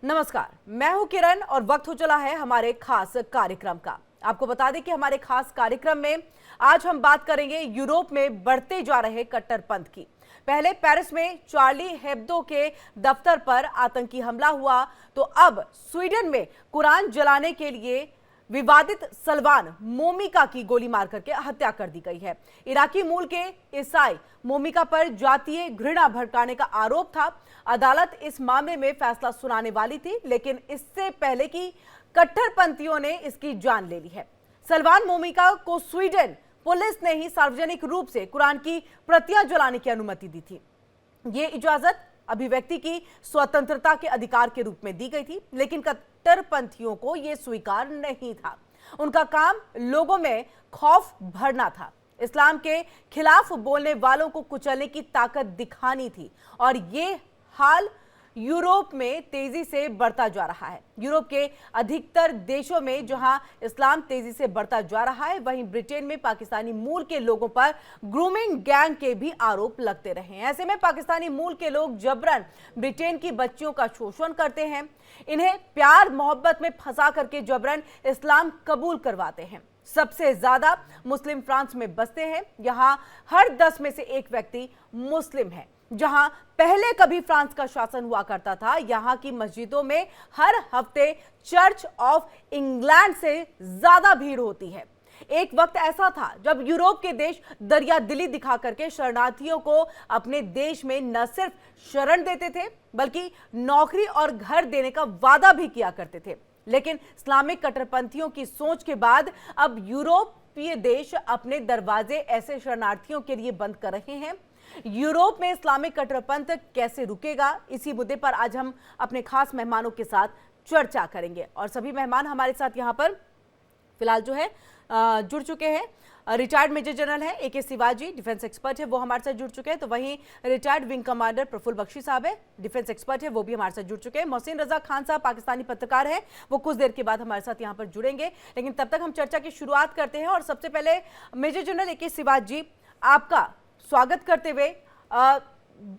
नमस्कार, मैं हूं किरण और वक्त हो चला है हमारे खास कार्यक्रम का। आपको बता दें कि हमारे खास कार्यक्रम में आज हम बात करेंगे यूरोप में बढ़ते जा रहे कट्टरपंथ की। पहले पेरिस में चार्ली हेब्दो के दफ्तर पर आतंकी हमला हुआ, तो अब स्वीडन में कुरान जलाने के लिए विवादित सलमान मोमिका की गोली मार करके हत्या कर दी गई है। इराकी मूल के ईसाई मोमिका पर जातीय घृणा भड़काने का आरोप था। अदालत इस मामले में फैसला सुनाने वाली थी, लेकिन इससे पहले कि कट्टरपंथियों ने इसकी जान ले ली है। सलमान मोमिका को स्वीडन पुलिस ने ही सार्वजनिक रूप से कुरान की प्रतियां जलाने की अनुमति दी थी। ये इजाजत अभिव्यक्ति की स्वतंत्रता के अधिकार के रूप में दी गई थी, लेकिन कट्टरपंथियों को यह स्वीकार नहीं था। उनका काम लोगों में खौफ भरना था, इस्लाम के खिलाफ बोलने वालों को कुचलने की ताकत दिखानी थी। और ये हाल यूरोप में तेजी से बढ़ता जा रहा है। यूरोप के अधिकतर देशों में जहां इस्लाम तेजी से बढ़ता जा रहा है, वहीं ब्रिटेन में पाकिस्तानी मूल के लोगों पर ग्रूमिंग गैंग के भी आरोप लगते रहे हैं। ऐसे में पाकिस्तानी मूल के लोग जबरन ब्रिटेन की बच्चियों का शोषण करते हैं, इन्हें प्यार मोहब्बत में फंसा करके जबरन इस्लाम कबूल करवाते हैं। सबसे ज्यादा मुस्लिम फ्रांस में बसते हैं। यहां हर 10 में से एक व्यक्ति मुस्लिम है। जहां पहले कभी फ्रांस का शासन हुआ करता था, यहां की मस्जिदों में हर हफ्ते चर्च ऑफ इंग्लैंड से ज्यादा भीड़ होती है। एक वक्त ऐसा था जब यूरोप के देश दरिया दिली दिखा करके शरणार्थियों को अपने देश में न सिर्फ शरण देते थे, बल्कि नौकरी और घर देने का वादा भी किया करते थे। लेकिन इस्लामिक कट्टरपंथियों की सोच के बाद अब यूरोपीय देश अपने दरवाजे ऐसे शरणार्थियों के लिए बंद कर रहे हैं। यूरोप में इस्लामिक कट्टरपंथ कैसे रुकेगा, इसी मुद्दे पर आज हम अपने खास मेहमानों के साथ चर्चा करेंगे। और सभी मेहमान हमारे साथ यहाँ पर फिलहाल जो है जुड़ चुके हैं। रिटायर्ड मेजर जनरल है AK शिवाजी, डिफेंस एक्सपर्ट है, वो हमारे साथ जुड़ चुके हैं। तो वहीं retired wing commander Praful Bakshi साहब है, डिफेंस एक्सपर्ट है, वो भी हमारे साथ जुड़ चुके हैं। मोहसिन रजा खान साहब पाकिस्तानी पत्रकार है, वो कुछ देर के बाद हमारे साथ यहाँ पर जुड़ेंगे। लेकिन तब तक हम चर्चा की शुरुआत करते हैं और सबसे पहले मेजर जनरल AK शिवाजी, आपका स्वागत करते हुए,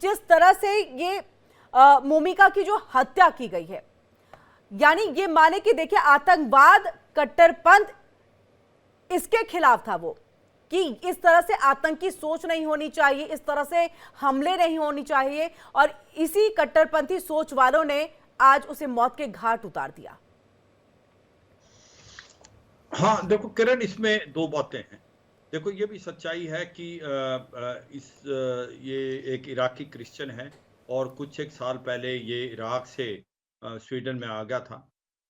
जिस तरह से ये मोमिका की जो हत्या की गई है, यानी ये माने कि देखिए आतंकवाद कट्टरपंथ इसके खिलाफ था वो, कि इस तरह से आतंकी सोच नहीं होनी चाहिए, इस तरह से हमले नहीं होनी चाहिए, और इसी कट्टरपंथी सोच वालों ने आज उसे मौत के घाट उतार दिया। हाँ देखो किरण, इसमें दो बातें हैं। देखो ये भी सच्चाई है कि ये एक इराकी क्रिश्चियन है और कुछ एक साल पहले ये इराक से स्वीडन में आ गया था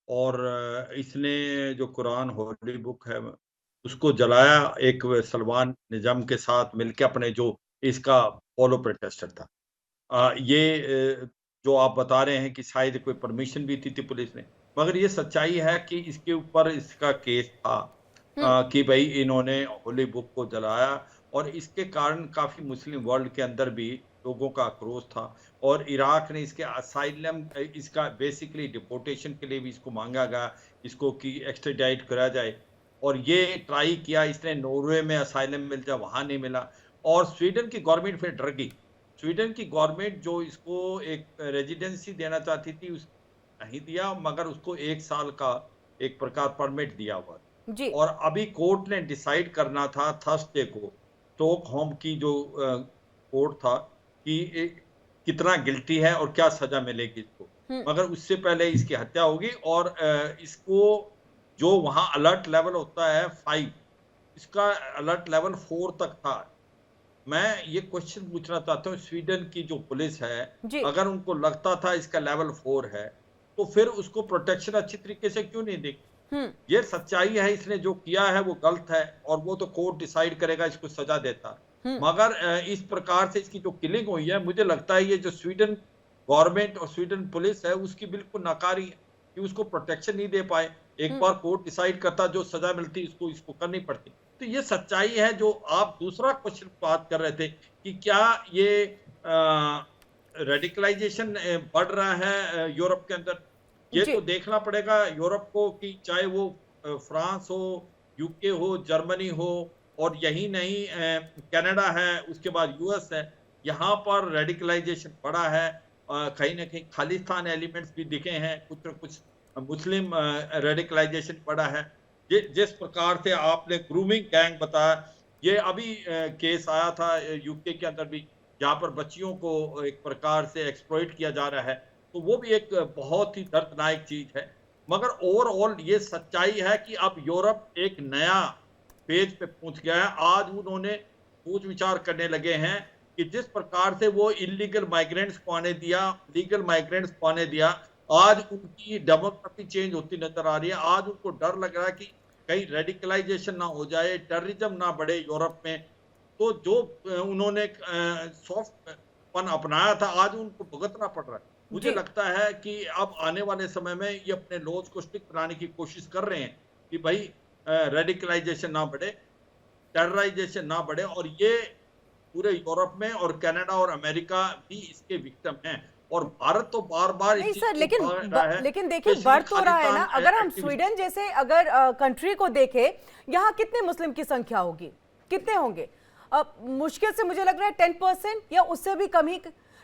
और इसने जो कुरान होली बुक है उसको जलाया, एक सलमान निजाम के साथ मिलकर, अपने जो इसका फॉलो प्रोटेस्टर था। जो आप बता रहे हैं कि शायद कोई परमिशन भी थी पुलिस ने, मगर ये सच्चाई है कि इसके ऊपर इसका केस था कि भाई इन्होंने होली बुक को जलाया, और इसके कारण काफी मुस्लिम वर्ल्ड के अंदर भी लोगों का आक्रोश था। और इराक ने इसके असाइलम, इसका बेसिकली डिपोर्टेशन के लिए भी इसको मांगा गया, इसको कि एक्सट्राडाइट करा जाए, और ये ट्राई किया इसने। नॉर्वे में असाइलम मिल जाए, वहां नहीं मिला, और स्वीडन की गवर्नमेंट फिर डर गई। स्वीडन की गवर्नमेंट जो इसको एक रेजिडेंसी देना चाहती थी उस नहीं दिया, मगर उसको 1 साल का एक प्रकार परमिट दिया हुआ जी। और अभी कोर्ट ने डिसाइड करना था थर्सडे को, स्टॉकहोम की जो कोर्ट था, कि कितना गिल्टी है और क्या सजा मिलेगी इसको। मगर उससे पहले इसकी हत्या होगी, और इसको जो वहां अलर्ट लेवल होता है 5, इसका अलर्ट लेवल 4 तक था। मैं ये क्वेश्चन पूछना चाहता हूँ, स्वीडन की जो पुलिस है, अगर उनको लगता था इसका लेवल 4 है, तो फिर उसको प्रोटेक्शन अच्छी तरीके से क्यों नहीं दी? ये सच्चाई है, इसने जो किया है वो गलत है, और वो तो कोर्ट डिसाइड करेगा, इसको सजा देता। मगर इस प्रकार से इसकी जो किलिंग हुई है, मुझे लगता है ये जो स्वीडन गवर्नमेंट और स्वीडन पुलिस है उसकी बिल्कुल नाकारी है कि उसको प्रोटेक्शन नहीं दे पाए। एक बार कोर्ट डिसाइड करता, जो सजा मिलती इसको करनी पड़ती। तो ये सच्चाई है। जो आप दूसरा क्वेश्चन बात कर रहे थे कि क्या ये रेडिकलाइजेशन बढ़ रहा है यूरोप के अंदर, ये तो देखना पड़ेगा यूरोप को, कि चाहे वो फ्रांस हो, यूके हो, जर्मनी हो, और यही नहीं कनाडा है, उसके बाद US है, यहाँ पर रेडिकलाइजेशन बढ़ा है। कहीं ना कहीं खालिस्तान एलिमेंट्स भी दिखे हैं, कुछ न कुछ मुस्लिम रेडिकलाइजेशन पड़ा है। जिस प्रकार से आपने ग्रूमिंग गैंग बताया, ये अभी केस आया था यूके के अंदर भी, जहाँ पर बच्चियों को एक प्रकार से एक्सप्लॉइट किया जा रहा है, तो वो भी एक बहुत ही दर्दनाक चीज है। मगर ओवरऑल ये सच्चाई है कि अब यूरोप एक नया पेज पे पहुंच गया है। आज उन्होंने सोच विचार करने लगे हैं कि जिस प्रकार से वो इलीगल माइग्रेंट्स को आने दिया, लीगल माइग्रेंट्स को आने दिया, आज उनकी डेमोग्राफी चेंज होती नजर आ रही है। आज उनको डर लग रहा है कि कहीं रेडिकलाइजेशन ना हो जाए, टेररिज्म ना बढ़े यूरोप में। तो जो उन्होंने सॉफ्टपन अपनाया था, आज उनको भुगतना पड़ रहा है। मुझे जी। लगता है कि अब आने वाले समय में ये अपने लॉज को स्ट्रिक्ट बनाने की कोशिश कर रहे हैं कि भाई रेडिकलाइजेशन ना बढ़े, टेरराइजेशन ना बढ़े, और ये पूरे यूरोप में और कनाडा और अमेरिका भी इसके विक्टिम हैं। और भारत तो बार बार नहीं इस चीज सर, को लेकिन भाग रहा है, लेकिन देखिए स्पेशली बढ़ तो रहा है ना। खालिस्तान अगर हम एक्टिविस्ट। स्वीडन जैसे अगर कंट्री को देखें, यहाँ कितने मुस्लिम की संख्या होगी, कितने होंगे? मुश्किल से मुझे लग रहा है 10% या उससे भी कम ही।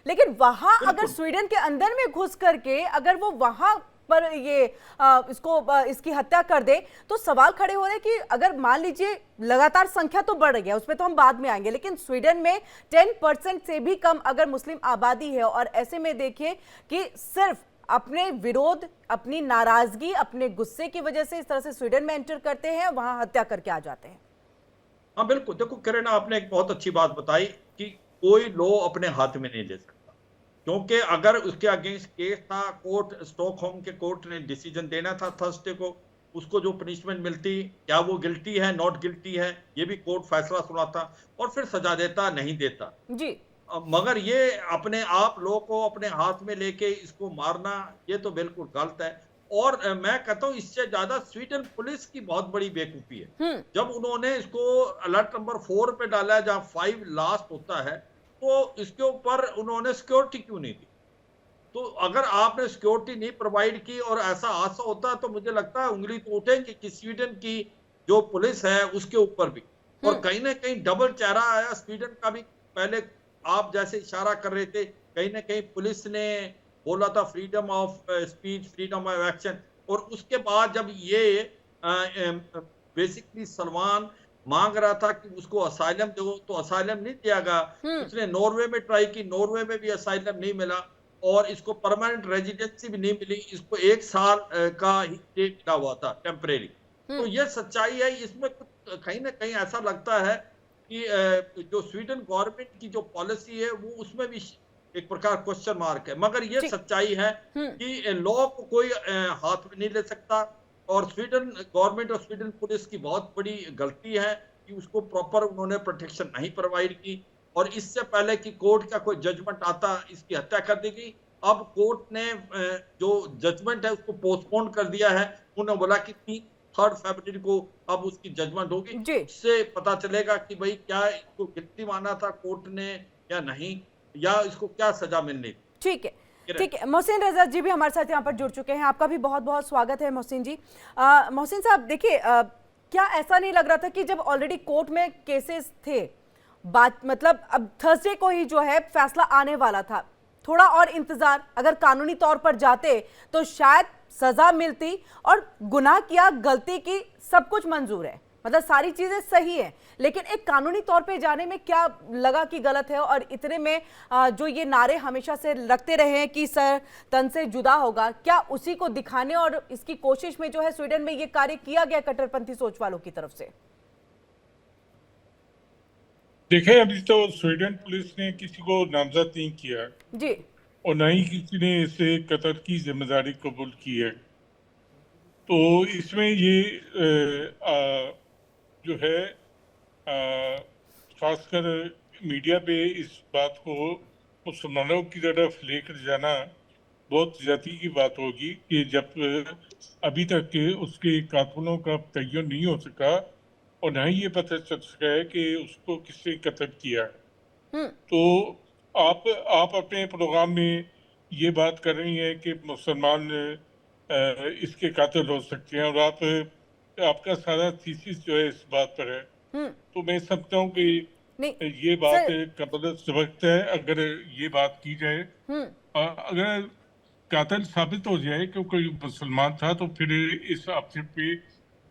लेकिन वहां अगर स्वीडन के अंदर में घुस करके अगर वो वहां पर ये इसकी हत्या कर दे, तो सवाल खड़े हो रहे हैं कि अगर मान लीजिए लगातार संख्या तो बढ़ गया, उस पर तो हम बाद में आएंगे, लेकिन स्वीडन में 10% से भी कम अगर मुस्लिम आबादी है, और ऐसे में देखिए कि सिर्फ अपने विरोध, अपनी नाराजगी, अपने गुस्से की वजह से इस तरह से स्वीडन में एंटर करते हैं, वहां हत्या करके आ जाते हैं। हाँ बिल्कुल, देखो किरण, आपने एक बहुत अच्छी बात बताई कि कोई लॉ अपने हाथ में नहीं ले सकता, क्योंकि अगर उसके अगेंस्ट केस था, कोर्ट, स्टॉकहोम के कोर्ट ने डिसीजन देना था थर्सडे को, उसको जो पनिशमेंट मिलती, क्या वो गिल्टी है, नॉट गिल्टी है, ये भी कोर्ट फैसला सुनाता और फिर सजा देता, नहीं देता। जी। मगर ये अपने आप लोगों को अपने हाथ में लेके इसको मारना, ये तो बिल्कुल गलत है। और मैं कहता हूँ इससे ज्यादा स्वीडन पुलिस की बहुत बड़ी बेवकूफी है। जब उन्होंने इसको अलर्ट नंबर 4 पे डाला है, जहां 5 लास्ट होता है, तो इसके ऊपर उन्होंने सिक्योरिटी क्यों नहीं दी? तो अगर आपने सिक्योरिटी नहीं प्रोवाइड की और ऐसा हादसा होता, तो मुझे लगता है उंगली तो उठेगी कि स्वीडन की जो पुलिस है उसके ऊपर भी। और कहीं ना कहीं डबल चेहरा आया स्वीडन का भी। पहले आप जैसे इशारा कर रहे थे, कहीं ना कहीं पुलिस ने बोला था freedom of speech, freedom of action, और उसके बाद जब ये बेसिकली सलमान मांग रहा था कि उसको असाइलम दो, तो असाइलम नहीं दिया गया। उसने नॉर्वे में ट्राई की, नॉर्वे में भी असाइलम नहीं मिला, और इसको परमानेंट रेजिडेंसी भी नहीं मिली। इसको 1 साल का ही स्टे मिला हुआ था, टेम्परेरी। तो ये सच्चाई है। इसमें कहीं ना कहीं ऐसा लगता है कि जो स्वीडन गवर्नमेंट की जो पॉलिसी है, वो उसमें भी एक प्रकार क्वेश्चन मार्क है। मगर ये सच्चाई है कि लॉ को कोई हाथ में नहीं ले सकता, और स्वीडन गवर्नमेंट और स्वीडन पुलिस की बहुत बड़ी गलती है कि उसको प्रॉपर उन्होंने प्रोटेक्शन नहीं प्रोवाइड की। और इससे पहले कि कोर्ट का कोई जजमेंट आता, इसकी हत्या कर दी गई। अब कोर्ट ने जो जजमेंट है उसको पोस्टपोन कर दिया है। उन्होंने बोला कि 3 फरवरी को अब उसकी जजमेंट होगी। इससे पता चलेगा कि भाई क्या इसको गिल्टी माना था कोर्ट ने या नहीं, या इसको क्या सजा मिलनी। ठीक है, ठीक है। मोहसिन रजा जी भी हमारे साथ यहाँ पर जुड़ चुके हैं। आपका भी बहुत बहुत स्वागत है मोहसिन जी। मोहसिन साहब, देखिए, क्या ऐसा नहीं लग रहा था कि जब ऑलरेडी कोर्ट में केसेस थे, बात मतलब अब थर्सडे को ही जो है फैसला आने वाला था, थोड़ा और इंतजार अगर कानूनी तौर पर जाते तो शायद सजा मिलती, और गुनाह किया, गलती की, सब कुछ मंजूर है, मतलब सारी चीजें सही है, लेकिन एक कानूनी तौर पे जाने में क्या लगा कि गलत है? और इतने में जो ये नारे हमेशा से लगते रहे हैं कि सर तन से जुदा होगा, क्या उसी को दिखाने और इसकी कोशिश में जो है स्वीडन में ये कार्य किया गया कट्टरपंथी सोच वालों की तरफ से? देखें, अभी तो स्वीडन पुलिस ने किसी को नामजद नहीं किया जी, और न ही किसी ने इसे कत्ल की जिम्मेदारी कबूल की है। तो इसमें ये जो है खासकर मीडिया पे इस बात को मुसलमानों की तरफ लेकर जाना बहुत ज्यादती की बात होगी कि जब अभी तक उसके कातलों का तयन नहीं हो सका और न ही ये पता चल सका है कि उसको किसने कत्ल किया। तो आप अपने प्रोग्राम में ये बात कर रही हैं कि मुसलमान इसके कातिल हो सकते हैं, और आपका सारा थीसिस जो है इस बात पर है। तो मैं समझता हूँ कि ये बात काबिल-ए-सबक है अगर ये बात की जाए। अगर कातिल साबित हो जाए कि कोई मुसलमान था तो फिर इस आक्षेप पे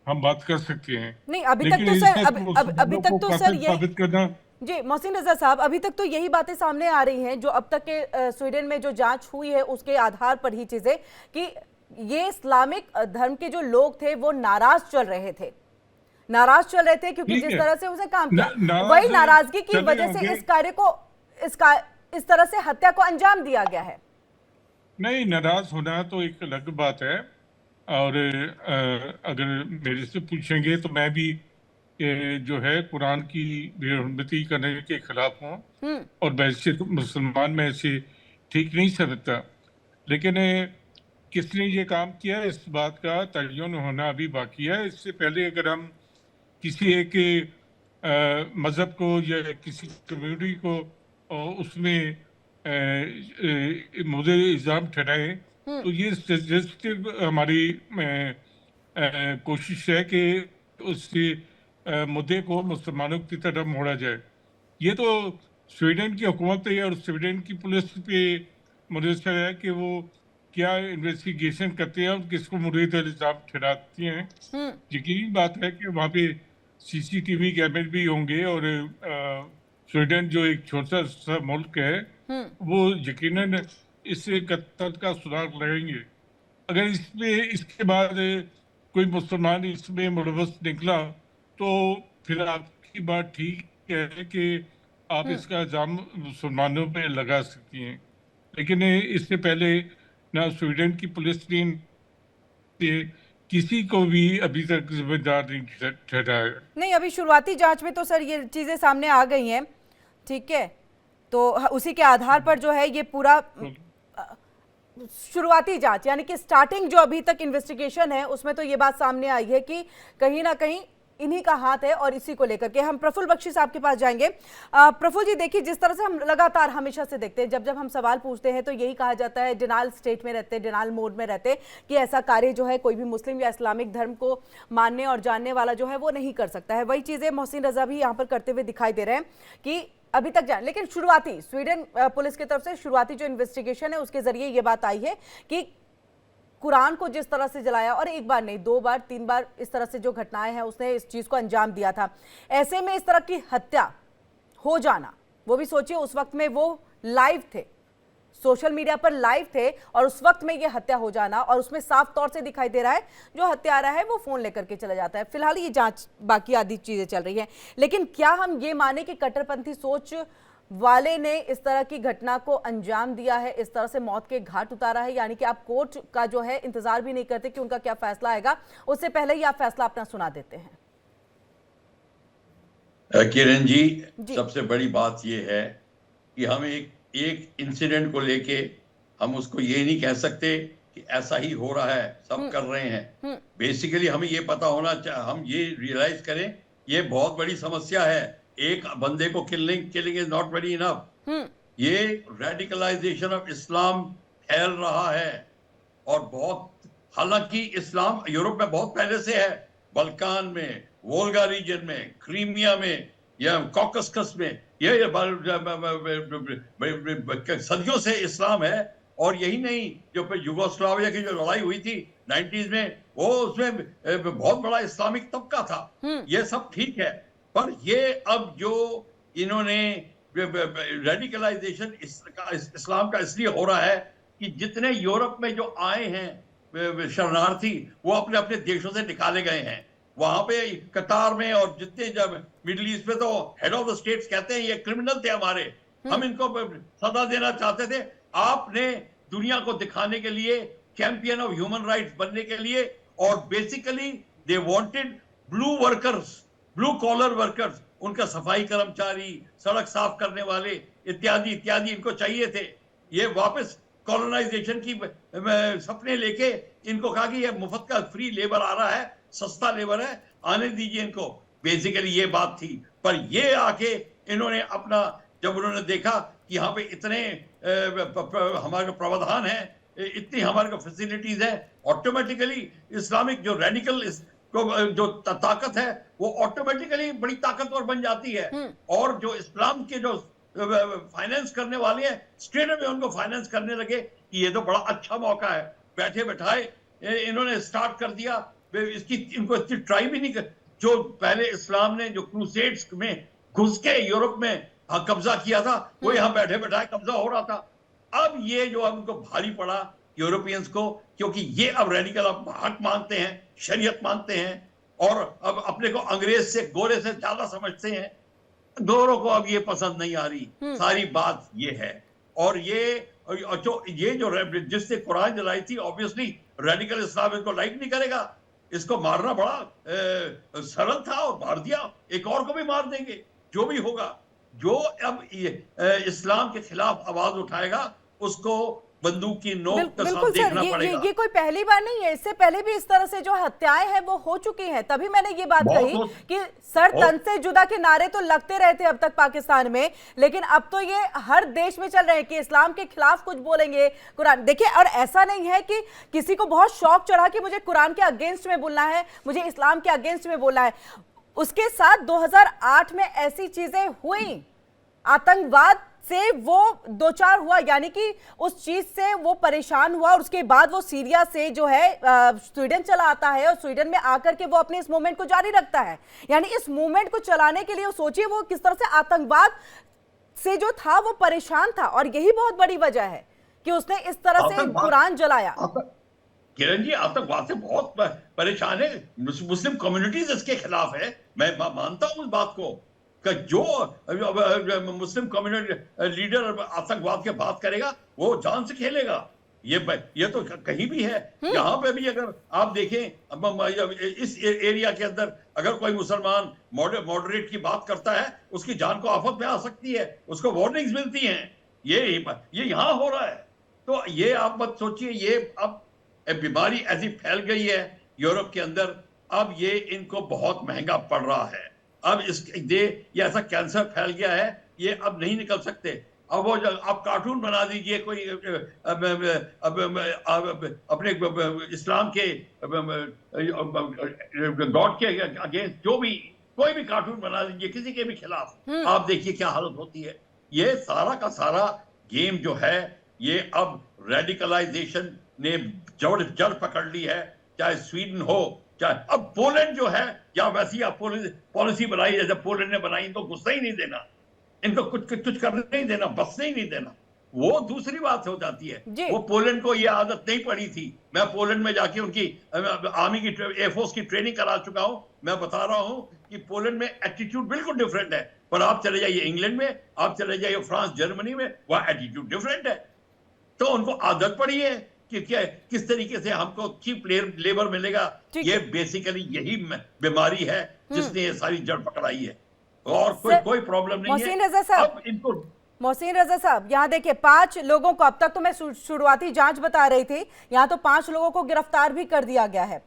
हम बात कर सकते हैं, नहीं, अभी तक लेकिन तो ऐसे सर अभी मुसलमानों तक को तो सर कातिल यही साबित करना। जी मोहसिन रजा साहब, अभी तक तो यही बातें सामने आ रही हैं जो अब तक के स्वीडन में जो जांच हुई है उसके आधार पर ही चीजें, कि ये इस्लामिक धर्म के जो लोग थे वो नाराज चल रहे थे क्योंकि ठीक जिस है, तरह से उसने काम किया, नाराज वही नाराजगी की चले वजह से होंगे। इस कार्य को इस तरह से हत्या को अंजाम दिया गया है। नहीं, नाराज होना तो एक अलग बात है, और अगर मेरे से पूछेंगे तो मैं भी जो है कुरान की बेहुरमती करने के खिलाफ हूँ, और वैसे तो मुसलमान में ऐसे ठीक नहीं समझता, लेकिन किसने ये काम किया इस बात का तयन होना अभी बाकी है। इससे पहले अगर हम किसी एक मजहब को या किसी कम्युनिटी को उसमें मुझे इल्ज़ाम ठहराए, तो ये सजेस्टिव हमारी कोशिश है कि उससे मुद्दे को मुसलमानों की तरफ मोड़ा जाए। ये तो स्वीडन की हुकूमत है और स्वीडन की पुलिस पे मुनहसर है कि वो क्या इन्वेस्टिगेशन करते हैं और किसको मुरीद इल्ज़ाम ठहराती हैं। यकीनी बात है कि वहाँ पे सीसीटीवी कैमरे भी होंगे, और स्वीडन जो एक छोटा सा मुल्क है वो यकीनन इससे कत्ल का सुराग लगाएंगे। अगर इसके बाद कोई मुसलमान इसमें मुलव्वस निकला तो फिर आपकी बात ठीक है कि आप इसका इल्जाम मुसलमानों पे लगा सकती हैं, लेकिन इससे पहले ना स्वीडन की पुलिस ने किसी को भी अभी तक जिम्मेदार नहीं ठहराया। नहीं, अभी शुरुआती जांच में तो सर ये चीजें सामने आ गई हैं, ठीक है, तो उसी के आधार पर जो है ये पूरा शुरुआती जांच, यानी कि स्टार्टिंग जो अभी तक इन्वेस्टिगेशन है उसमें तो ये बात सामने आई है कि कहीं ना कहीं इन्हीं का हाथ है, और इसी को लेकर के हम प्रफुल्ल बख्शी साहब के पास जाएंगे। प्रफुल्ल जी, देखिए जिस तरह से हम लगातार हमेशा से देखते हैं, जब हम सवाल पूछते हैं तो यही कहा जाता है, डिनायल स्टेट में रहते, डिनायल मोड में रहते, कि ऐसा कार्य जो है कोई भी मुस्लिम या इस्लामिक धर्म को मानने और जानने वाला जो है वो नहीं कर सकता है। वही चीजें मोहसिन रजा भी यहाँ पर करते हुए दिखाई दे रहे हैं कि अभी तक जान, लेकिन शुरुआती स्वीडन पुलिस की तरफ से शुरुआती जो इन्वेस्टिगेशन है उसके जरिए ये बात आई है कि कुरान को जिस तरह से जलाया, और एक बार नहीं 2 बार 3 बार इस तरह से जो घटनाएं हैं उसने इस चीज को अंजाम दिया था। ऐसे में इस तरह की हत्या हो जाना, वो भी सोचिए उस वक्त में वो लाइव थे, सोशल मीडिया पर लाइव थे, और उस वक्त में ये हत्या हो जाना, और उसमें साफ तौर से दिखाई दे रहा है जो हत्यारा है वो फोन लेकर के चला जाता है। फिलहाल ये जांच बाकी आदि चीजें चल रही हैं, लेकिन क्या हम ये माने कि कट्टरपंथी सोच वाले ने इस तरह की घटना को अंजाम दिया है, इस तरह से मौत के घाट उतारा है, यानी कि आप कोर्ट का जो है इंतजार भी नहीं करते कि उनका क्या फैसला आएगा, उससे पहले ही आप फैसला अपना सुना देते हैं? किरण जी, सबसे बड़ी बात यह है कि हम एक इंसिडेंट को लेके हम उसको ये नहीं कह सकते कि ऐसा ही हो रहा है, सब कर रहे हैं। बेसिकली हमें ये पता होना चाहिए, हम ये रियलाइज करें ये बहुत बड़ी समस्या है। एक बंदे को killing is not very enough. ये रेडिकलाइजेशन ऑफ इस्लाम फैल रहा है, और बहुत, हालांकि इस्लाम यूरोप में बहुत पहले से है, बल्कान में, वोल्गा रीजन में, क्रीमिया में, या कॉकसकस में, ये सदियों से इस्लाम है। और यही नहीं, जो युगोस्लाविया की जो लड़ाई हुई थी 90s में, वो उसमें बहुत बड़ा इस्लामिक तबका था। ये सब ठीक है, पर ये अब जो इन्होंने रेडिकलाइजेशन इस्लाम का इसलिए हो रहा है कि जितने यूरोप में जो आए हैं शरणार्थी, वो अपने अपने देशों से निकाले गए हैं। वहां पे कतार में और जितने जब मिडिल ईस्ट में तो हेड ऑफ द स्टेट्स कहते हैं ये क्रिमिनल थे हमारे, हम इनको सजा देना चाहते थे। आपने दुनिया को दिखाने के लिए, चैंपियन ऑफ ह्यूमन राइट्स बनने के लिए, और basically they wanted blue workers, blue collar workers, उनका सफाई कर्मचारी, सड़क साफ करने वाले इत्यादि इत्यादि इनको चाहिए थे। ये वापस कॉलोनाइजेशन की सपने लेके इनको कहा कि ये मुफ्त का फ्री लेबर आ रहा है, सस्ता लेबर है, आने दीजिए इनको। बेसिकली ये बात थी, पर ये आके इन्होंने अपना, जब उन्होंने देखा कि यहाँ पे इतने हमारे प्रावधान है, इतनी हमारे फैसिलिटीज है, ऑटोमेटिकली इस्लामिक जो रेडिकल जो ताकत है वो ऑटोमेटिकली बड़ी ताकतवर बन जाती है। और जो इस्लाम के जो फाइनेंस करने वाले हैं, स्टेट में उनको फाइनेंस करने लगे कि ये तो बड़ा अच्छा मौका है, बैठे बैठाए इन्होंने स्टार्ट कर दिया। इसकी इनको इतनी ट्राई भी नहीं कर, जो पहले इस्लाम ने जो क्रूसेड्स में घुस के यूरोप में कब्जा किया था, वो यहाँ बैठे बैठाए कब्जा हो रहा था। अब ये जो अब उनको भारी पड़ा यूरोपियंस को, क्योंकि ये अब रेडिकल अब हक मानते हैं, शरीयत मानते हैं, और अब अपने को अंग्रेज से गोरे से ज्यादा समझते हैं। दोनों को अब ये पसंद नहीं आ रही, सारी बात ये है। और ये जो जिससे कुरान जलाई थी, ऑब्वियसली रेडिकल इस्लाम इसको लाइक नहीं करेगा। इसको मारना बड़ा सरल था और मार दिया, एक और को भी मार देंगे। जो भी होगा, जो अब इस्लाम के खिलाफ आवाज उठाएगा उसको बंदूक की नोक के साथ देखना पड़ेगा। ये कोई पहली बार नहीं है, इससे पहले भी इस तरह से जो हत्याएं हैं वो हो चुकी हैं। तभी मैंने ये बात कही कि सर तन से जुदा के नारे तो लगते रहे थे अब तक पाकिस्तान में, लेकिन अब तो ये हर देश में चल रहे हैं कि इस्लाम के खिलाफ कुछ बोलेंगे, कुरान। देखिए, और ऐसा नहीं है कि किसी को बहुत शौक चढ़ा कि मुझे कुरान के अगेंस्ट में बोलना है, मुझे इस्लाम के अगेंस्ट में बोलना है। उसके साथ 2008 में ऐसी चीजें हुई, आतंकवाद से वो दो चार हुआ, यानी कि उस चीज से वो परेशान हुआ, और उसके बाद वो सीरिया से जो है स्वीडन चला आता है, और स्वीडन में आकर के वो अपने इस मूवमेंट को जारी रखता है। यानी इस मूवमेंट को चलाने के लिए सोचिए वो किस तरह से आतंकवाद से जो था वो परेशान था, और यही बहुत बड़ी वजह है कि उसने इस तरह से कुरान जलाया। किरण जी, आतंकवाद से बहुत परेशान है, मुस्लिम कम्युनिटीज इसके खिलाफ है। मैं मानता हूं उस बात को कि जो मुस्लिम कम्युनिटी लीडर आतंकवाद के बात करेगा वो जान से खेलेगा। ये तो कहीं भी है। यहाँ पे भी अगर आप देखें, इस एरिया के अंदर अगर कोई मुसलमान मॉडरेट की बात करता है, उसकी जान को आफत में आ सकती है, उसको वार्निंग्स मिलती हैं। ये यहाँ हो रहा है। तो ये आप मत सोचिए, ये अब बीमारी ऐसी फैल गई है यूरोप के अंदर, अब ये इनको बहुत महंगा पड़ रहा है। अब ये ऐसा कैंसर फैल गया है, ये अब नहीं निकल सकते। अब वो आप कार्टून बना दीजिए कोई अपने इस्लाम के गॉड के अगेंस्ट, जो भी कोई भी कार्टून बना दीजिए किसी के भी खिलाफ, आप देखिए क्या हालत होती है। ये सारा का सारा गेम जो है, ये अब रेडिकलाइजेशन ने जड़ पकड़ ली है। चाहे स्वीडन हो, चाहे अब पोलैंड जो है, या वैसी आप पॉलिसी बनाई जैसे पोलैंड ने बनाई, तो गुस्सा ही नहीं देना, इनको कुछ करने नहीं देना, बसने ही नहीं देना, वो दूसरी बात हो जाती है। वो पोलैंड को ये आदत नहीं पड़ी थी। मैं पोलैंड में जाके उनकी आर्मी की एयरफोर्स की ट्रेनिंग करा चुका हूं। मैं बता रहा हूं कि पोलैंड में एटीट्यूड बिल्कुल डिफरेंट है। पर आप चले जाइए इंग्लैंड में, आप चले जाइए फ्रांस, जर्मनी में, वह एटीट्यूड डिफरेंट है। तो उनको आदत पड़ी है कि क्या किस तरीके से हमको चीप लेबर मिलेगा। ये बेसिकली यही बीमारी है जिसने ये सारी जड़ पकड़ाई है, और कोई प्रॉब्लम नहीं है। अब इनको मोहसिन रजा साहब, यहाँ देखिए 5 लोगों को, अब तक तो मैं शुरुआती जांच बता रही थी, यहाँ तो 5 लोगों को गिरफ्तार भी कर दिया गया है,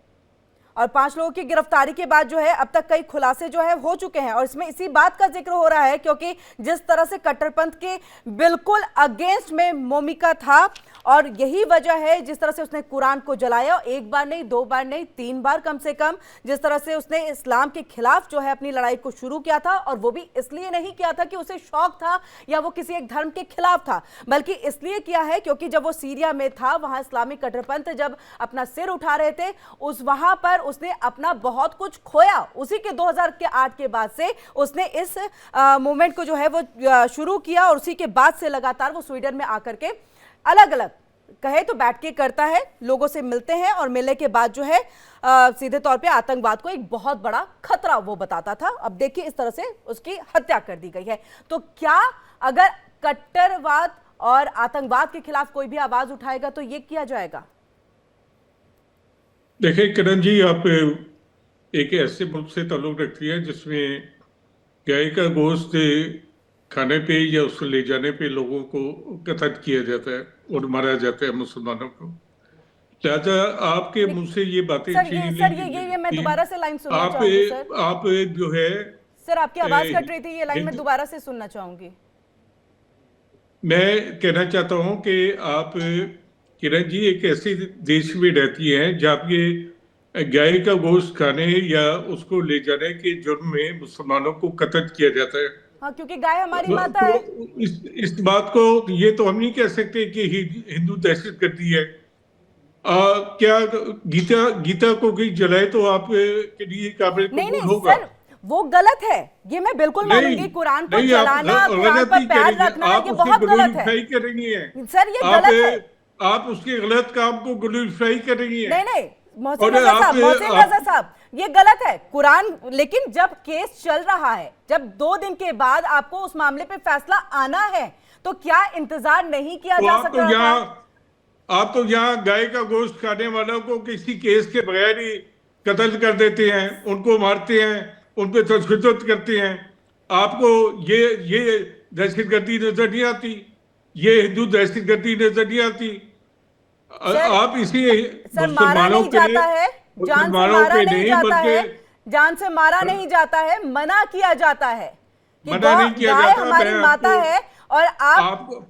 और 5 लोगों की गिरफ्तारी के बाद जो है अब तक कई खुलासे जो है हो चुके हैं। और इसमें इसी बात का जिक्र हो रहा है क्योंकि जिस तरह से कट्टरपंथ के बिल्कुल अगेंस्ट में मोमिका था, और यही वजह है जिस तरह से उसने कुरान को जलाया, एक बार नहीं, 2 बार नहीं, 3 बार कम से कम, जिस तरह से उसने इस्लाम के खिलाफ जो है अपनी लड़ाई को शुरू किया था। और वो भी इसलिए नहीं किया था कि उसे शौक था या वो किसी एक धर्म के खिलाफ था, बल्कि इसलिए किया है क्योंकि जब वो सीरिया में था, वहां इस्लामिक कट्टरपंथ जब अपना सिर उठा रहे थे, वहां पर उसने अपना बहुत कुछ खोया। उसी के 2008 के बाद से उसने इस मूवमेंट को जो है वो शुरू किया, और उसी के बाद से लगातार वो स्वीडन में आकर के अलग अलग कहे तो बैठ के करता है, लोगों से मिलते हैं, और मिलने के बाद जो है सीधे तौर पे आतंकवाद को एक बहुत बड़ा खतरा वो बताता था। अब देखिए इस तरह से उसकी हत्या कर दी गई है। तो क्या अगर कट्टरवाद और आतंकवाद के खिलाफ कोई भी आवाज उठाएगा तो ये किया जाएगा? देखिए किरण जी, आप एक ऐसे मुल्क से ताल्लुक रखती है जिसमें गाय का गोश्त खाने पे या उसको ले जाने पे लोगों को कत्ल किया जाता है और मारा जाता है मुसलमानों को। लिहाजा आपके मुंह से ये बातें ये मैं दोबारा से लाइन सुनना चाहूंगी सर। आप जो है सर, आपकी आवाज कट रही थी, ये लाइन मैं दोबारा से सुनना चाहूंगी। मैं कहना चाहता हूं कि आप किरण जी एक ऐसे देश में रहती हैं जहाँ पे गाय का गोश्त खाने या उसको ले जाने के जुर्म में मुसलमानों को कत्ल किया जाता है। हाँ, क्योंकि गाय हमारी माता है। तो इस बात को ये तो हम नहीं कह सकते कि हिंदू दहशत गर्दी है। क्या गीता गीता को कोई जलाए तो आप के लिए काबिल नहीं कबूल नहीं होगा? सर, वो गलत है, ये मैं बिल्कुल नहीं मानूंगी। कुरान को नहीं, आप जलाना, कुरान गलत पर नहीं पैर करेंगे, रखना, आप ये उसकी बहुत गलत है ग्लोरीफाई कर रही हैं। सर, ये आप गलत है। आप उसके गलत काम को ग्लोरीफाई कर रही हैं। नहीं नहीं मोहसिन और रजा आप साहब, मोहसिन रजा साहब, ये गलत है कुरान। लेकिन जब केस चल रहा है, जब 2 दिन के बाद आपको उस मामले पे फैसला आना है, तो क्या इंतजार नहीं किया जा आप तो सकता था? आप तो यहाँ गाय का गोश्त खाने वालों को किसी केस के बगैर ही कत्ल कर देते हैं, उनको मारते हैं, उन पे तशद्दुद करते हैं। आपको ये दहशतगर्दी नजर नहीं आती? ये हिंदू दहशतगर्दी नजर नहीं आती? सर, आप इसी सर मारा मुसलमानों नहीं के जाता है, जान से मुसलमानों मारा के नहीं नहीं जाता है, बल्कि जान से मारा नहीं जाता है, मना किया जाता है कि मना नहीं किया गाय जाता। हमारी मैं माता है, और आपको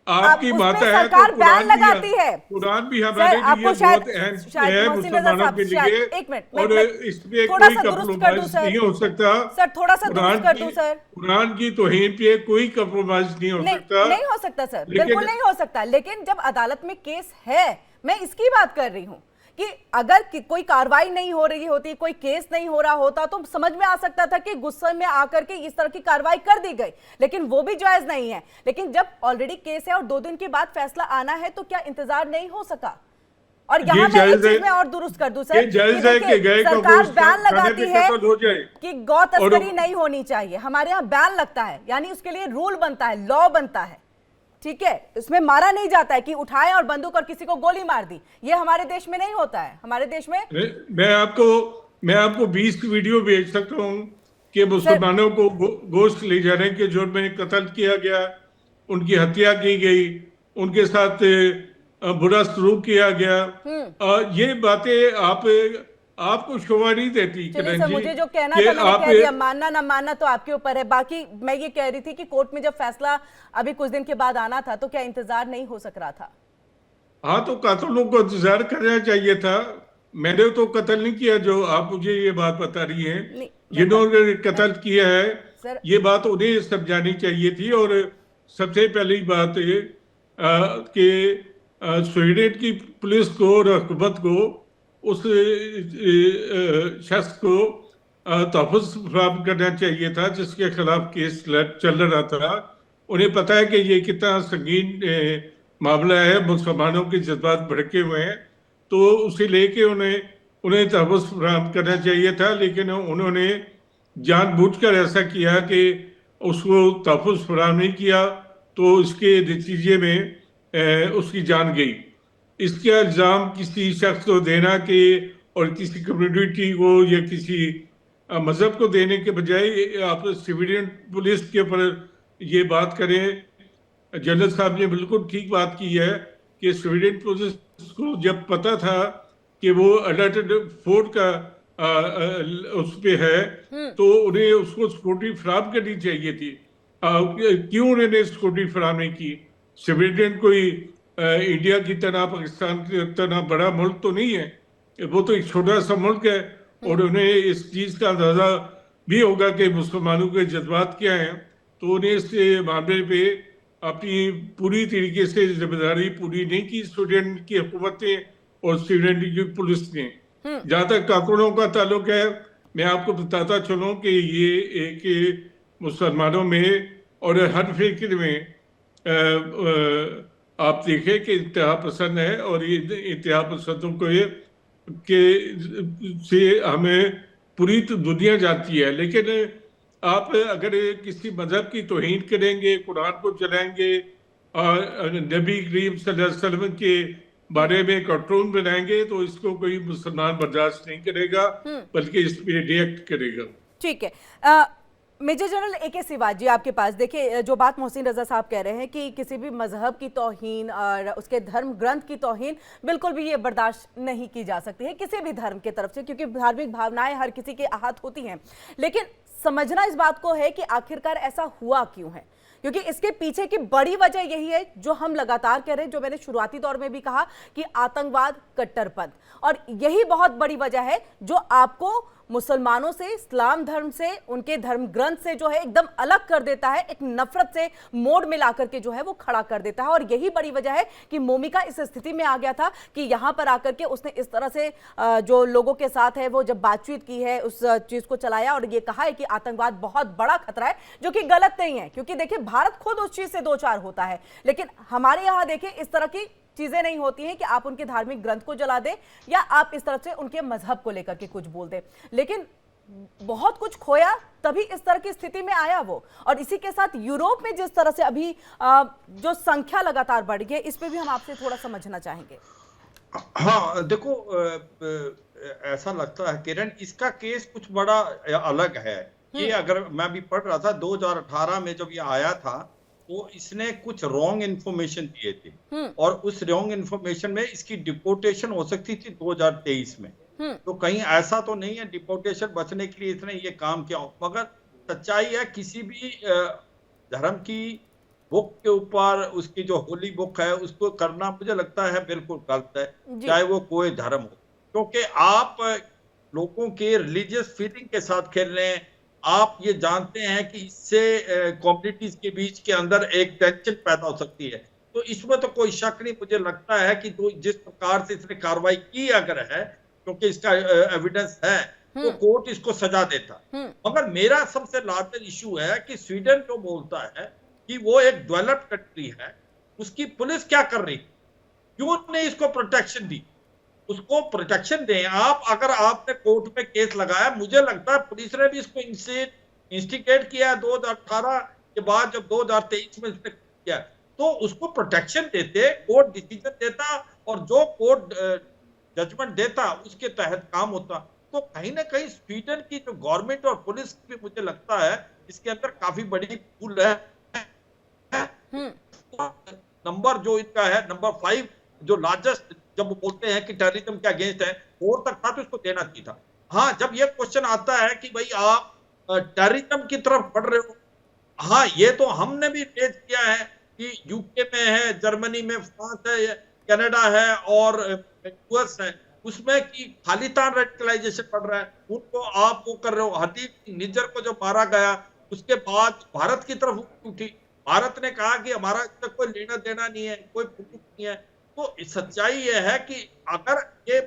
आपकी उस पे माता है तो सरकार बैन कुरान भी लगाती है। कुरान भी सर हमारे आपको लिए शायद बहुत अहम शायद है मोहसिन रजा मुसलमानों साहब, के लिए, एक मिनट और इसमें थोड़ा कोई सा दुरुस्त कर दूं कम्प्रोमाइज सर। नहीं हो सकता। सर थोड़ा सा दुरुस्त कर दूं सर। कुरान की तौहीन पे कोई कम्प्रोमाइज नहीं हो सकता। नहीं हो सकता सर, लेकिन बिल्कुल नहीं हो सकता। लेकिन जब अदालत में केस है, मैं इसकी बात कर रही हूं कि अगर कोई कार्रवाई नहीं हो रही होती, कोई केस नहीं हो रहा होता, तो समझ में आ सकता था कि गुस्से में आकर के इस तरह की कार्रवाई कर दी गई, लेकिन वो भी जायज नहीं है। लेकिन जब ऑलरेडी केस है और 2 दिन के बाद फैसला आना है, तो क्या इंतजार नहीं हो सका? और यहाँ मैं एक चीज में और दुरुस्त कर दूं सर, ये जायज है कि गाय का सरकार गोश्त बैन खाने लगाती पे है कत्ल हो जाए कि गौ तस्करी और नहीं होनी चाहिए। हमारे यहाँ बैन लगता है, यानी उसके लिए रूल बनता है, लॉ बनता है, ठीक है? इसमें मारा नहीं जाता है कि उठाए और बंदूक और किसी को गोली मार दी। ये हमारे देश में नहीं होता है। हमारे देश में मैं आपको 20 वीडियो भेज सकता हूँ कि मुसलमानों को गोश्त ले जाने के जुर्म में कत्ल किया गया, उनकी हत्या की गई, उनके साथ बुरा सलूक किया गया। ये बातें आपको शोभा नहीं देती। चलिए सर, मुझे जो कहना था मैंने कह दिया, मानना ना मानना तो आपके ऊपर है। बाकी मैं ये कह रही थी कि कोर्ट में जब फैसला अभी कुछ दिन के बाद आना था, तो क्या इंतजार नहीं हो सक रहा था? हाँ, तो कातलों को इंतजार करना चाहिए था। मैंने तो कत्ल नहीं किया, जो आप मुझे ये बात बता रही हैं। जिन्होंने कत्ल किया है, ये बात उन्हें समझानी चाहिए थी। और सबसे पहली बात ये कि स्वीडन की पुलिस को और हुकूमत को उस शख्स को तहफ़्फ़ुज़ फराहम करना चाहिए था जिसके खिलाफ केस चल रहा था। उन्हें पता है कि ये कितना संगीन मामला है, मुसलमानों के जज्बात भड़के हुए हैं, तो उसे लेके उन्हें तहफ़्फ़ुज़ फराहम करना चाहिए था। लेकिन उन्होंने जानबूझकर ऐसा किया कि उसको तहफ़्फ़ुज़ फराहम नहीं किया, तो इसके नतीजे में उसकी जान गई। इसका इल्ज़ाम किसी शख्स को देना कि और किसी कम्युनिटी को या किसी मजहब को देने के बजाय आप सिविलियन पुलिस के ऊपर ये बात करें। जनरल साहब ने बिल्कुल ठीक बात की है कि सिविलियन पुलिस को जब पता था कि वो अलर्टेड फोर्ट का उस पे है, तो उन्हें उसको सिक्योरिटी फराहम करनी चाहिए थी। क्यों उन्होंने सिक्योरिटी फराहम नहीं की? सिविलियन कोई इंडिया की तरह, पाकिस्तान की तरह बड़ा मुल्क तो नहीं है, वो तो एक छोटा सा मुल्क है। और उन्हें इस चीज़ का अंदाज़ा भी होगा कि मुसलमानों के जज्बात क्या हैं, तो उन्हें इस मामले पे अपनी पूरी तरीके से जिम्मेदारी पूरी नहीं की स्टूडेंट की हुकूमतें और स्टूडेंट की पुलिस ने। जहाँ तक काकड़ों का ताल्लुक है, मैं आपको बताता चलूँ कि ये एक मुसलमानों में और हर फिक्र में आप देखें कि इंतहा पसंद है, और ये इंतहा पसंदों को ये कि से हमें पूरी तो दुनिया जानती है। लेकिन आप अगर किसी मजहब की तौहीन करेंगे, कुरान को जलाएंगे और नबी करीम सल्लल्लाहु अलैहि वसल्लम के बारे में कार्टून बनाएंगे, तो इसको कोई मुसलमान बर्दाश्त नहीं करेगा, बल्कि इस पे रिएक्ट करेगा। ठीक है। मेजर जनरल AK शिवाजी, आपके पास देखिए, जो बात मोहसिन रजा साहब कह रहे हैं कि किसी भी मजहब की तौहीन और उसके धर्म ग्रंथ की तौहीन बिल्कुल भी ये बर्दाश्त नहीं की जा सकती है किसी भी धर्म की तरफ से, क्योंकि धार्मिक भावनाएं हर किसी के आहत होती हैं। लेकिन समझना इस बात को है कि आखिरकार ऐसा हुआ क्यों है। क्योंकि इसके पीछे की बड़ी वजह यही है जो हम लगातार कह रहे हैं, जो मैंने शुरुआती दौर में भी कहा कि आतंकवाद, कट्टरपंथ, और यही बहुत बड़ी वजह है जो आपको मुसलमानों से, इस्लाम धर्म से, उनके धर्म ग्रंथ से जो है एकदम अलग कर देता है, एक नफरत से मोड़ में लाकर के जो है वो खड़ा कर देता है। और यही बड़ी वजह है कि मोमिका इस स्थिति में आ गया था कि यहां पर आकर के उसने इस तरह से जो लोगों के साथ है वो जब बातचीत की है, उस चीज को चलाया और ये कहा है कि आतंकवाद बहुत बड़ा खतरा है, जो कि गलत नहीं है, क्योंकि देखिए भारत खुद उस चीज से दो चार होता है। लेकिन हमारे यहां देखिए इस तरह की चीजें नहीं होती हैं कि आप उनके धार्मिक ग्रंथ को जला दें या आप इस तरह से उनके मजहब को लेकर के कुछ बोल दें। लेकिन बहुत कुछ खोया तभी इस तरह की स्थिति में आया वो। और इसी के साथ यूरोप में जिस तरह से अभी जो संख्या लगातार बढ़ गई है, इस पे भी हम आपसे थोड़ा समझना चाहेंगे। हाँ देखो, ऐसा लगता है किरण, इसका केस कुछ बड़ा अलग है। ये अगर मैं भी पढ़ रहा था 2018 में जब ये आया था तो इसने कुछ रॉन्ग इन्फॉर्मेशन दिए थे और उस रॉन्ग इन्फॉर्मेशन में इसकी डिपोर्टेशन हो सकती थी 2023 में। तो कहीं ऐसा तो नहीं है डिपोर्टेशन बचने के लिए इसने ये काम किया, मगर सच्चाई है किसी भी धर्म की बुक के ऊपर, उसकी जो होली बुक है उसको करना मुझे लगता है बिल्कुल गलत है, चाहे वो कोई धर्म हो, क्योंकि आप लोगों के रिलीजियस फीलिंग के साथ खेल रहे हैं। आप ये जानते हैं कि इससे कम्युनिटीज के बीच के अंदर एक टेंशन पैदा हो सकती है। तो इसमें तो कोई शक नहीं, मुझे लगता है कि जो जिस प्रकार से इसने कार्रवाई की अगर है, क्योंकि इसका एविडेंस है, तो कोर्ट इसको सजा देता। मगर मेरा सबसे लार्जर इशू है कि स्वीडन जो बोलता है कि वो एक डेवलप्ड कंट्री है, उसकी पुलिस क्या कर रही, क्यों नहीं इसको प्रोटेक्शन दी? उसको प्रोटेक्शन दें आप। अगर आपने कोर्ट में केस लगाया, मुझे लगता है पुलिस ने भी इसको इंस्टिगेट किया 2018 के बाद, जब 2023 में इसने किया तो उसको प्रोटेक्शन देते, कोर्ट डिसीजन देता और जो कोर्ट जजमेंट देता उसके तहत काम होता। तो कहीं ना कहीं स्वीडन की जो गवर्नमेंट और पुलिस भी मुझे लगता है इसके अंदर काफी बड़ी भूल है। नंबर जो इनका है नंबर 5 जो लार्जेस्ट, जब बोलते हैं कि टेररिज्म के अगेंस्ट है, 4 तक था तो इसको देना चाहिए था। हाँ, जब ये क्वेश्चन आता है कि भाई आप टेररिज्म की तरफ बढ़ रहे हो, हाँ ये तो हमने भी फेस किया है कि यूके में है, जर्मनी में, फ्रांस है, कनाडा है और यूएस है, उसमें कि खालिस्तान रेडिकलाइजेशन बढ़ रहा है, उनको आप वो कर रहे हो। हदीफ निज्जर को जो मारा गया उसके बाद भारत की तरफ उठी, भारत ने कहा कि हमारा इससे कोई लेना देना नहीं है, कोई प्रूफ नहीं है। तो सच्चाई ये है कि अगर ये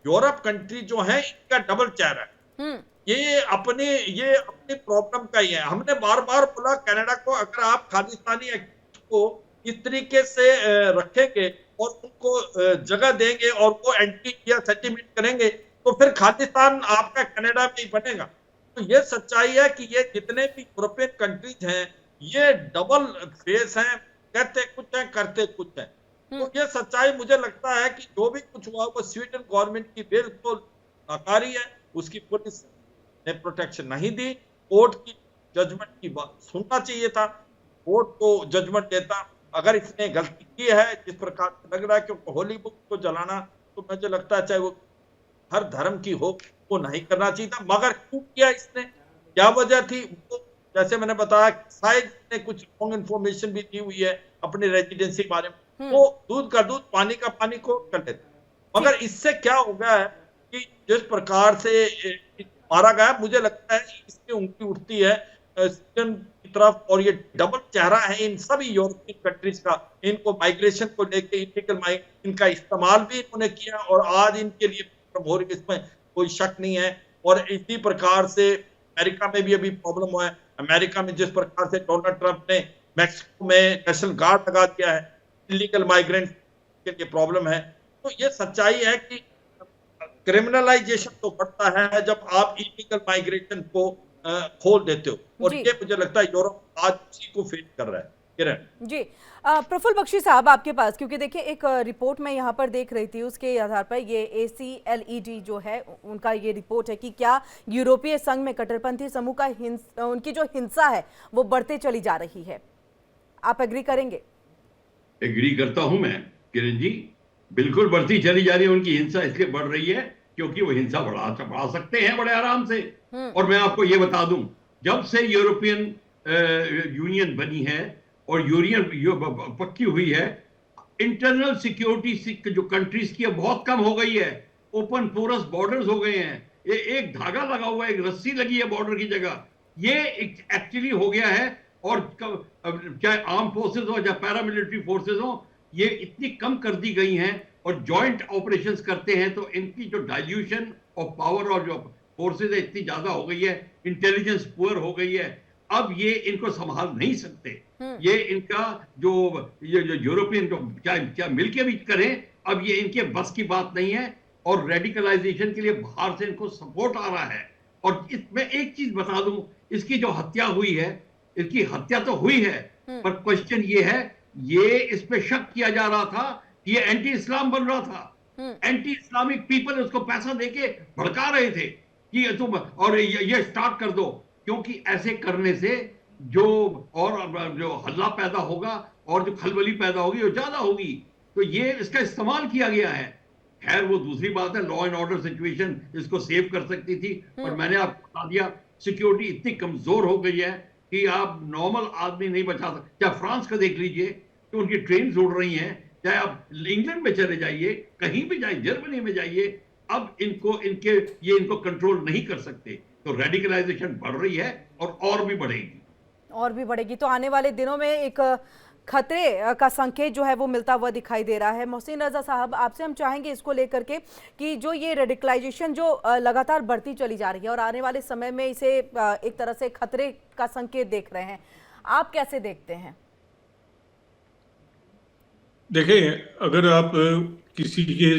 यूरोप कंट्री जो है इनका डबल चेहरा है, ये अपनी प्रॉब्लम का ही है। हमने बार बार बोला कनाडा को, अगर आप खालिस्तानी को इस तरीके से रखेंगे और उनको जगह देंगे और वो एंटी इंडिया सेंटिमेंट करेंगे तो फिर खालिस्तान आपका कनाडा में ही बनेगा। तो ये सच्चाई है कि ये जितने भी यूरोपियन कंट्रीज हैं ये डबल फेस हैं, कहते कुछ है करते कुछ है। तो ये सच्चाई मुझे लगता है कि जो भी कुछ हुआ वो स्वीडन गवर्नमेंट की बिल्कुल नाकारी है, उसकी पुलिस ने प्रोटेक्शन नहीं दी। कोर्ट की जजमेंट की बात सुनना चाहिए था, कोर्ट को जजमेंट देता। अगर इसने गलती की है जिस प्रकार से लग रहा है, क्योंकि होली बुक को जलाना तो मुझे लगता है चाहे वो हर धर्म की हो वो नहीं करना चाहिए था, मगर क्यों किया इसने, क्या वजह थी? वो जैसे मैंने बताया शायद ने कुछ रॉन्ग इन्फॉर्मेशन भी दी हुई है अपने रेजिडेंसी बारे में, वो दूध का दूध पानी का पानी को कर लेते। मगर इससे क्या हो गया है कि जिस प्रकार से मारा गया, मुझे लगता है इसकी उंगली उठती है स्वीडन की तरफ, और ये डबल चेहरा है इन सभी यूरोपियन कंट्रीज का। इनको माइग्रेशन को लेके इलीगल इनका इस्तेमाल भी इन्होंने किया और आज इनके लिए प्रॉब्लम हो रही है, इसमें कोई शक नहीं है। और इसी प्रकार से अमेरिका में भी अभी प्रॉब्लम हुआ है। अमेरिका में जिस प्रकार से डोनाल्ड ट्रंप ने मैक्सिको में नेशनल गार्ड लगा दिया है, इलीगल माइग्रेंट के लिए प्रॉब्लम है। तो ये सच्चाई है कि क्रिमिनलाइजेशन तो बढ़ता है जब आप इलीगल माइग्रेशन को खोल देते हो, और ये मुझे लगता है यूरोप आज उसी को फेस कर रहा है। किरण जी, प्रफुल्ल बख्शी साहब आपके पास, क्योंकि देखिए एक रिपोर्ट में यहाँ पर देख रही थी, उसके आधार पर ये ACLED जो है उनका ये रिपोर्ट है कि क्या यूरोपीय संघ में कट्टरपंथी समूह का उनकी जो हिंसा है वो बढ़ते चली जा रही है। आप एग्री करेंगे? एग्री करता हूं मैं किरण जी, बिल्कुल बढ़ती चली जा रही है उनकी हिंसा। इसलिए बढ़ रही है क्योंकि वो हिंसा बढ़ा सकते हैं बड़े आराम से। और मैं आपको ये बता दूं, जब से यूरोपियन यूनियन बनी है और यूनियन पक्की हुई है, इंटरनल सिक्योरिटी जो कंट्रीज की है बहुत कम हो गई है, ओपन पोरस बॉर्डर्स हो गए हैं, ये एक धागा लगा हुआ है, एक रस्सी लगी है बॉर्डर की जगह, ये एक्चुअली हो गया है। और चाहे आर्म फोर्सेस हो चाहे पैरामिलिट्री फोर्सेस हो, ये इतनी कम कर दी गई हैं और जॉइंट ऑपरेशंस करते हैं, तो इनकी जो डाइल्यूशन ऑफ पावर और जो फोर्सेस है इतनी ज्यादा हो गई है, इंटेलिजेंस पुअर हो गई है, अब ये इनको संभाल नहीं सकते। ये इनका जो यूरोपियन क्या मिलके भी करें, अब ये इनके बस की बात नहीं है और रेडिकलाइजेशन के लिए बाहर से इनको सपोर्ट आ रहा है। और इसमें एक चीज बता दूं, इसकी जो हत्या हुई है, इसकी हत्या तो हुई है, पर क्वेश्चन ये है, ये इस पे शक किया जा रहा था कि ये एंटी इस्लाम बन रहा था, एंटी इस्लामिक पीपल उसको पैसा देके भड़का रहे थे कि तुम और ये स्टार्ट कर दो, क्योंकि ऐसे करने से जो हल्ला पैदा होगा और जो खलबली पैदा होगी वो ज्यादा होगी, तो ये इसका इस्तेमाल किया गया है। खैर वो दूसरी बात है, लॉ एंड ऑर्डर सिचुएशन इसको सेव कर सकती थी, पर मैंने आपको बता दिया सिक्योरिटी इतनी कमजोर हो गई है कि आप नॉर्मल आदमी नहीं बचा सकते। चाहे फ्रांस का देख लीजिए कि उनकी ट्रेन उड़ रही हैं, चाहे आप इंग्लैंड में चले जाइए, कहीं भी जाइए, जर्मनी में जाइए, अब इनको कंट्रोल नहीं कर सकते। तो रेडिकलाइजेशन बढ़ रही है और भी बढ़ेगी। तो आने वाले दिनों में एक खतरे का संकेत जो है वो मिलता हुआ दिखाई दे रहा है। मोहसिन रजा साहब, आपसे हम चाहेंगे इसको लेकर के कि जो ये रेडिकलाइजेशन जो लगातार बढ़ती चली जा रही है और आने वाले समय में इसे एक तरह से खतरे का संकेत देख रहे हैं, आप कैसे देखते हैं? देखिए, अगर आप किसी के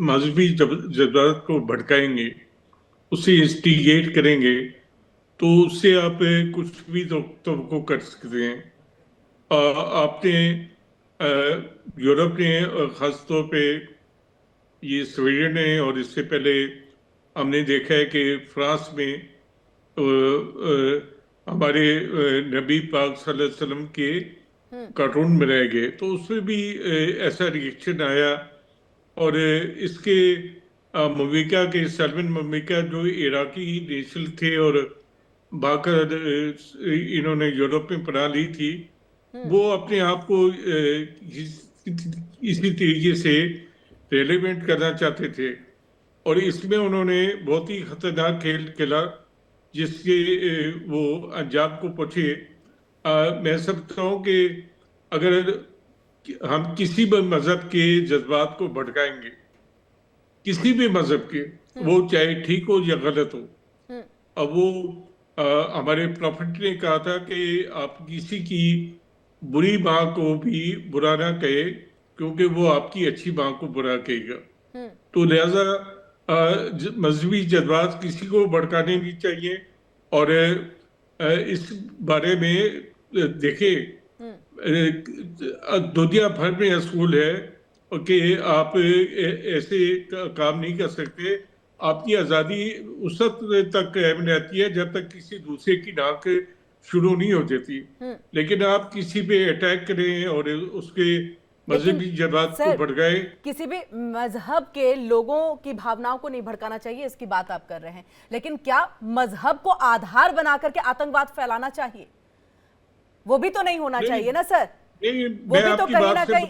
मजहबी जज्बात को भड़काएंगे, उसे इंस्टिगेट करेंगे, तो उससे आप कुछ भी तो कर सकते हैं। आपने यूरोप ने खासतौर पे ये स्वीडन ने, और इससे पहले हमने देखा है कि फ्रांस में हमारे नबी पाक सल्लल्लाहु अलैहि वसल्लम के कार्टून बनाए गए, तो उसमें भी ऐसा रिएक्शन आया। और इसके ममिका के सलमान ममिका जो इराकी नेशनल थे और भाकर इन्होंने यूरोप में पढ़ा ली थी, वो अपने आप को इसी तरीके से रेलेवेंट करना चाहते थे, और इसमें उन्होंने बहुत ही खतरनाक खेल खेला जिसके वो अंजाम को पहुंचे। मैं समझता हूँ कि अगर हम किसी भी मजहब के जज्बात को भड़काएंगे, किसी भी मजहब के, वो चाहे ठीक हो या गलत हो, अब वो हमारे प्रॉफिट ने कहा था कि आप किसी की बुरी माँ को भी बुरा ना कहे, क्योंकि वो आपकी अच्छी माँ को बुरा कहेगा। तो लिहाजा मजहबी जज्बात किसी को भड़काने नहीं चाहिए। और इस बारे में देखें, दुनिया भर में असूल है कि आप ऐसे काम नहीं कर सकते। आपकी आज़ादी उस वक्त तक कायम रहती है जब तक किसी दूसरे की नाक शुरू नहीं हो जाती, लेकिन आप किसी पे अटैक करें और उसके मजहबी जज्बात को भड़काए। किसी भी मजहब के लोगों की भावनाओं को नहीं भड़काना चाहिए, इसकी बात आप कर रहे हैं, लेकिन क्या मजहब को आधार बना करके आतंकवाद फैलाना चाहिए? वो भी तो नहीं होना चाहिए ना सर। वो भी तो कहीं ना कहीं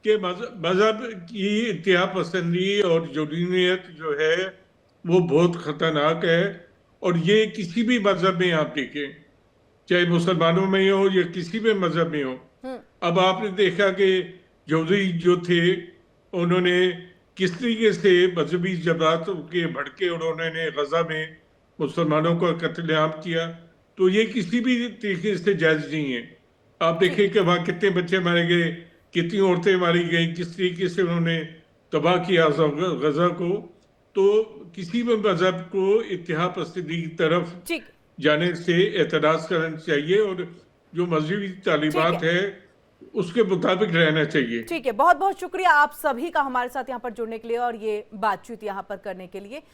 कि मजहब की इंतहा पसंदी और जुनूनियत जो है वो बहुत खतरनाक है। और ये किसी भी मजहब में आप देखें, चाहे मुसलमानों में हो या किसी भी मजहब में हो। अब आपने देखा कि यहूदी जो थे उन्होंने किस तरीके से मजहबी जज्बात के भड़के और उन्होंने गजा में मुसलमानों का कत्लेआम किया, तो ये किसी भी तरीके से जायज नहीं है। आप देखें कि वहाँ कितने बच्चे मारे गए, कितनी औरतें मारी गई, किस तरीके से उन्होंने तबाह किया गजा को। तो किसी भी मजहब को इत्तेहाद पसंदी की तरफ जाने से एतराज करना चाहिए और जो मजहबी तालीमात है उसके मुताबिक रहना चाहिए। ठीक है, बहुत बहुत शुक्रिया आप सभी का हमारे साथ यहाँ पर जुड़ने के लिए और ये बातचीत यहाँ पर करने के लिए।